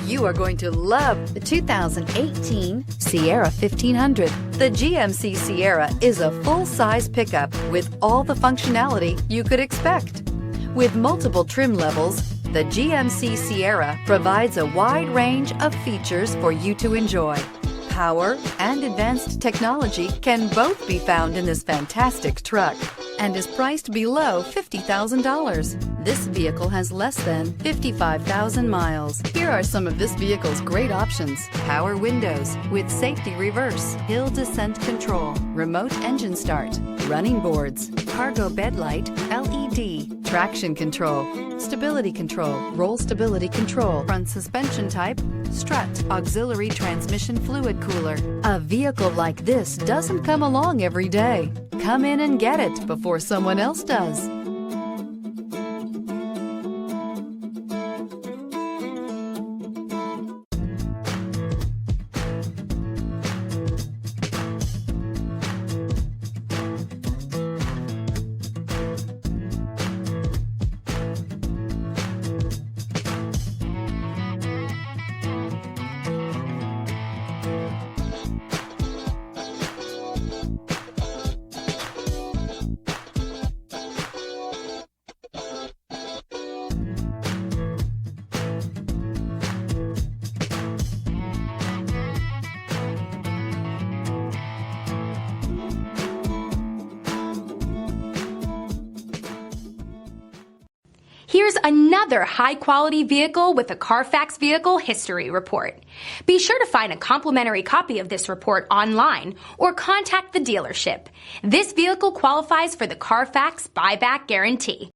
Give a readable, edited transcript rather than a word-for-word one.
You are going to love the 2018 Sierra 1500. The GMC Sierra is a full-size pickup with all the functionality you could expect. With multiple trim levels, the GMC Sierra provides a wide range of features for you to enjoy. Power and advanced technology can both be found in this fantastic truck and is priced below $50,000. This vehicle has less than 55,000 miles. Here are some of this vehicle's great options: power windows with safety reverse, hill descent control, remote engine start, running boards, cargo bed light, LED, traction control, stability control, roll stability control, front suspension type, strut, auxiliary transmission fluid cooler. A vehicle like this doesn't come along every day. Come in and get it before someone else does. Here's another high-quality vehicle with a Carfax Vehicle History Report. Be sure to find a complimentary copy of this report online or contact the dealership. This vehicle qualifies for the Carfax Buyback Guarantee.